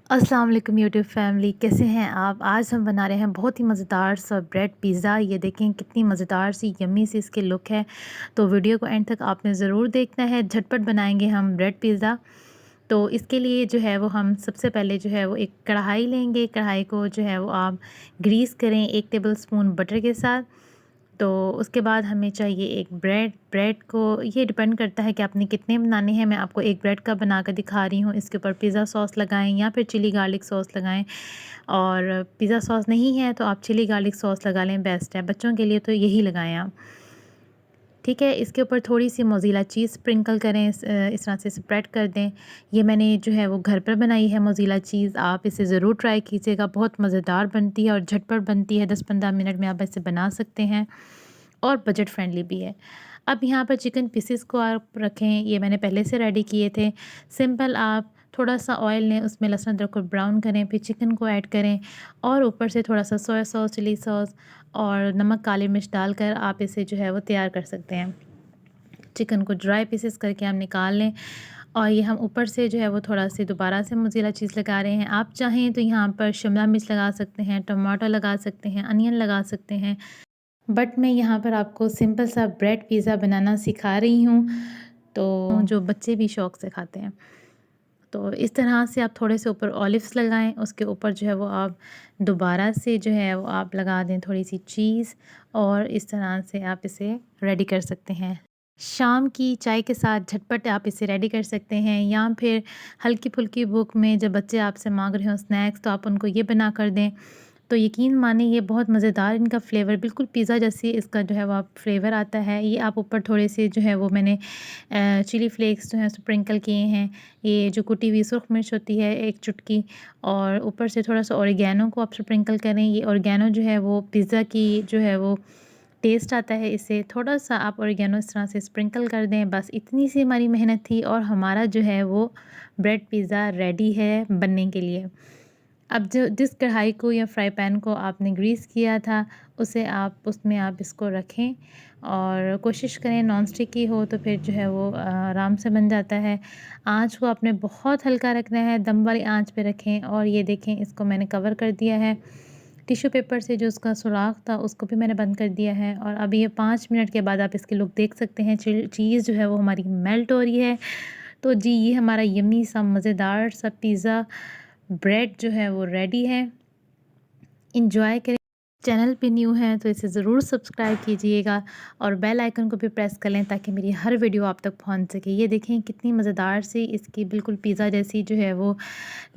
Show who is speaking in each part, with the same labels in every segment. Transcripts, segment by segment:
Speaker 1: अस्सलाम वालेकुम YouTube family, कैसे हैं आप। आज हम बना रहे हैं बहुत ही मज़ेदार सा ब्रेड पिज़्ज़ा। ये देखें कितनी मज़ेदार सी यम्मी सी इसकी लुक है। तो वीडियो को एंड तक आपने ज़रूर देखना है। झटपट बनाएंगे हम ब्रेड पिज़्ज़ा। तो इसके लिए जो है वो हम सबसे पहले जो है वो एक कढ़ाई लेंगे। कढ़ाई को जो है वो आप ग्रीस करें 1 टेबल स्पून बटर के साथ। तो उसके बाद हमें चाहिए एक ब्रेड को ये डिपेंड करता है कि आपने कितने बनाने हैं। मैं आपको एक ब्रेड का बना कर दिखा रही हूँ। इसके ऊपर पिज़्ज़ा सॉस लगाएं या फिर चिली गार्लिक सॉस लगाएं, और पिज़्ज़ा सॉस नहीं है तो आप चिली गार्लिक सॉस लगा लें, बेस्ट है। बच्चों के लिए तो यही लगाएं आप, ठीक है। इसके ऊपर थोड़ी सी मोज़रेला चीज़ स्प्रिंकल करें, इस तरह से स्प्रेड कर दें। ये मैंने जो है वो घर पर बनाई है मोज़रेला चीज़, आप इसे ज़रूर ट्राई कीजिएगा। बहुत मज़ेदार बनती है और झटपट बनती है, 10-15 मिनट में आप इसे बना सकते हैं और बजट फ्रेंडली भी है। अब यहाँ पर चिकन पीसेस को आप रखें, ये मैंने पहले से रेडी किए थे। सिंपल आप थोड़ा सा ऑयल लें, उसमें लहसुन अदरक को ब्राउन करें, फिर चिकन को ऐड करें और ऊपर से थोड़ा सा सोया सॉस, चिली सॉस और नमक, काली मिर्च डालकर आप इसे जो है वो तैयार कर सकते हैं। चिकन को ड्राई पीसेस करके हम निकाल लें और ये हम ऊपर से जो है वो थोड़ा सी दोबारा से मोज़रेला चीज़ लगा रहे हैं। आप चाहें तो यहाँ पर शिमला मिर्च लगा सकते हैं, टमाटर लगा सकते हैं, अनियन लगा सकते हैं, बट मैं यहाँ पर आपको सिंपल सा ब्रेड पिज़्ज़ा बनाना सिखा रही हूँ, तो जो बच्चे भी शौक़ से खाते हैं। तो इस तरह से आप थोड़े से ऊपर ऑलिव्स लगाएं, उसके ऊपर जो है वो आप दोबारा से जो है वो आप लगा दें थोड़ी सी चीज़, और इस तरह से आप इसे रेडी कर सकते हैं। शाम की चाय के साथ झटपट आप इसे रेडी कर सकते हैं, या फिर हल्की फुल्की भूख में जब बच्चे आपसे मांग रहे हो स्नैक्स, तो आप उनको ये बना कर दें। तो यकीन माने ये बहुत मज़ेदार, इनका फ्लेवर बिल्कुल पिज़्ज़ा जैसी इसका जो है वो आप फ्लेवर आता है। ये आप ऊपर थोड़े से जो है वो मैंने चिली फ्लेक्स जो है स्प्रिंकल किए हैं, ये जो कुटी हुई सुर्ख मिर्च होती है 1 चुटकी, और ऊपर से थोड़ा सा ऑरिगेनो को आप स्प्रिंकल करें। ये ऑरिगेनो जो है वो पिज़्ज़ा की जो है वो टेस्ट आता है इससे। थोड़ा सा आप ऑरिगेनो इस तरह से स्प्रिंकल कर दें। बस इतनी सी हमारी मेहनत थी और हमारा जो है वो ब्रेड पिज़्ज़ा रेडी है बनने के लिए। अब जो जिस कढ़ाई को या फ्राई पैन को आपने ग्रीस किया था, उसे आप उसमें आप इसको रखें और कोशिश करें नॉन स्टिक की हो, तो फिर जो है वो आराम से बन जाता है। आँच को आपने बहुत हल्का रखना है, दम वाली आँच पे रखें। और ये देखें, इसको मैंने कवर कर दिया है टिश्यू पेपर से, जो उसका सुराख था उसको भी मैंने बंद कर दिया है। और अब ये 5 मिनट के बाद आप इसकी लुक देख सकते हैं, चीज़ जो है वो हमारी मेल्ट हो रही है। तो जी, ये हमारा यम्मी सा मज़ेदार सा पिज़्ज़ा ब्रेड जो है वो रेडी है। एंजॉय करें। चैनल पे न्यू हैं तो इसे ज़रूर सब्सक्राइब कीजिएगा और बेल आइकन को भी प्रेस कर लें ताकि मेरी हर वीडियो आप तक पहुंच सके। ये देखें कितनी मज़ेदार सी इसकी बिल्कुल पिज़्ज़ा जैसी जो है वो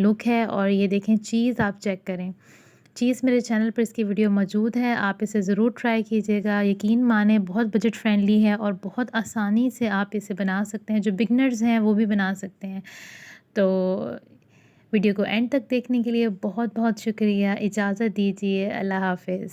Speaker 1: लुक है। और ये देखें चीज़, आप चेक करें, चीज़ मेरे चैनल पर इसकी वीडियो मौजूद है, आप इसे ज़रूर ट्राई कीजिएगा। यकीन माने बहुत बजट फ्रेंडली है और बहुत आसानी से आप इसे बना सकते हैं। जो बिगनर्स हैं वो भी बना सकते हैं। तो वीडियो को एंड तक देखने के लिए बहुत बहुत शुक्रिया। इजाज़त दीजिए। अल्लाह हाफ़िज़।